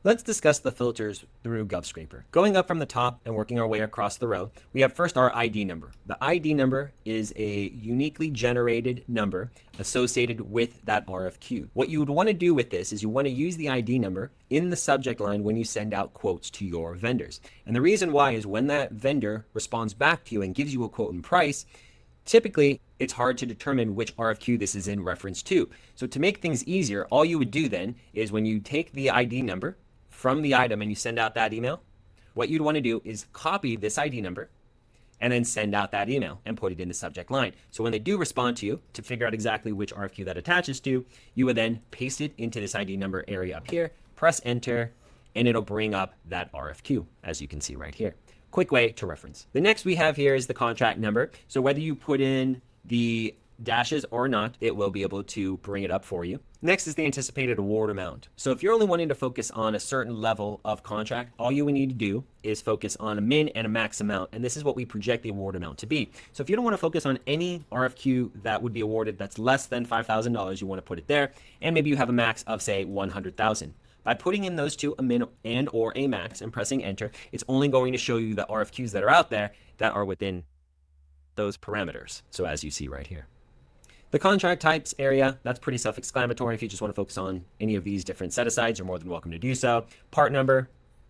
Let's discuss the filters through GovScraper. Going up from the top and working our way across the row, we have first our ID number. The ID number is a uniquely generated number associated with that RFQ. What you would want to do with this is you want to use the ID number in the subject line when you send out quotes to your vendors. And the reason why is when that vendor responds back to you and gives you a quote and price, typically, it's hard to determine which RFQ this is in reference to. So to make things easier, all you would do then is when you take the ID number from the item and you send out that email, what you'd want to do is copy this ID number and then send out that email and put it in the subject line. So when they do respond to you to figure out exactly which RFQ that attaches to, you would then paste it into this ID number area up here, press enter, and it'll bring up that RFQ, as you can see right here. Quick way to reference. The next we have here is the contract number. So whether you put in the dashes or not, it will be able to bring it up for you. Next is the anticipated award amount. So if you're only wanting to focus on a certain level of contract, all you would need to do is focus on a min and a max amount. And this is what we project the award amount to be. So if you don't want to focus on any RFQ that would be awarded that's less than $5,000, you want to put it there. And maybe you have a max of say 100,000. By putting in those two, a min and or a max, and pressing enter, it's only going to show you the RFQs that are out there that are within those parameters. So as you see right here. The contract types area, that's pretty self-explanatory. If you just want to focus on any of these different set-asides, you're more than welcome to do so. Part number,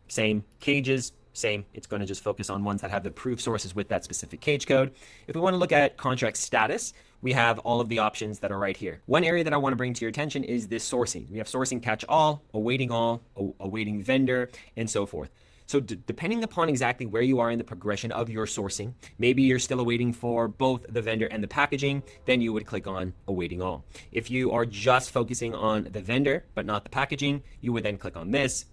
same. Cages, same. It's going to just focus on ones that have the proof sources with that specific cage code. If we want to look at contract status, we have all of the options that are right here. One area that I want to bring to your attention is this sourcing. We have sourcing catch all, awaiting vendor, and so forth. So depending upon exactly where you are in the progression of your sourcing, maybe you're still awaiting for both the vendor and the packaging, then you would click on awaiting all. If you are just focusing on the vendor, but not the packaging, you would then click on this,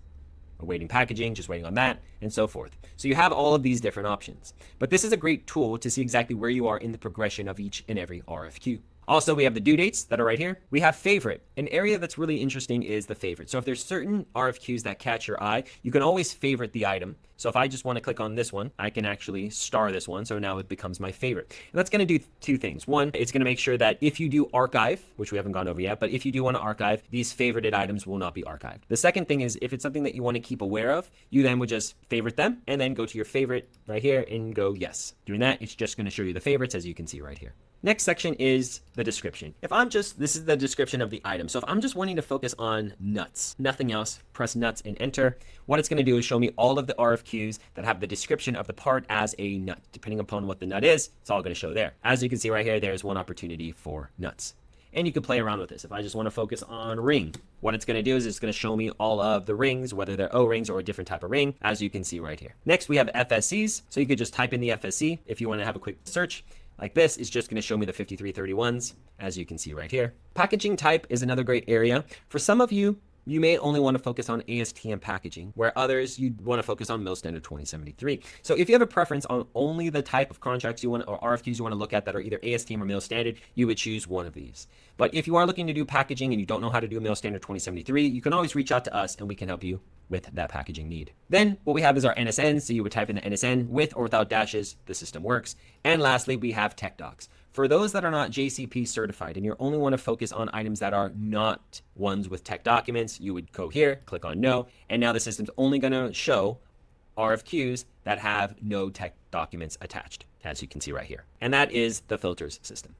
awaiting packaging, just waiting on that, and so forth. So you have all of these different options. But this is a great tool to see exactly where you are in the progression of each and every RFQ. Also, we have the due dates that are right here. We have favorite. An area that's really interesting is the favorite. So if there's certain RFQs that catch your eye, you can always favorite the item. So if I just want to click on this one, I can actually star this one. So now it becomes my favorite. And that's going to do two things. One, it's going to make sure that if you do archive, which we haven't gone over yet, but if you do want to archive, these favorited items will not be archived. The second thing is if it's something that you want to keep aware of, you then would just favorite them and then go to your favorite right here and go yes. Doing that, it's just going to show you the favorites as you can see right here. Next section is the description. This is the description of the item. So if I'm just wanting to focus on nuts, nothing else, press nuts and enter. What it's going to do is show me all of the RFQs that have the description of the part as a nut. Depending upon what the nut is, it's all going to show there. As you can see right here, there's one opportunity for nuts. And you can play around with this. If I just want to focus on ring, what it's going to do is it's going to show me all of the rings, whether they're O-rings or a different type of ring, as you can see right here. Next, we have FSCs. So you could just type in the FSC if you want to have a quick search. Like this, it's just going to show me the 5331s, as you can see right here. Packaging type is another great area. For some of you, you may only want to focus on ASTM packaging, where others you want to focus on Mill Standard 2073. So if you have a preference on only the type of contracts you want or RFQs you want to look at that are either ASTM or Mill Standard, you would choose one of these. But if you are looking to do packaging and you don't know how to do Mill Standard 2073, you can always reach out to us and we can help you with that packaging need. Then what we have is our NSN. So you would type in the NSN with or without dashes, the system works. And lastly, we have tech docs. For those that are not JCP certified and you only want to focus on items that are not ones with tech documents, you would go here, click on no, and now the system's only going to show RFQs that have no tech documents attached, as you can see right here. And that is the filters system.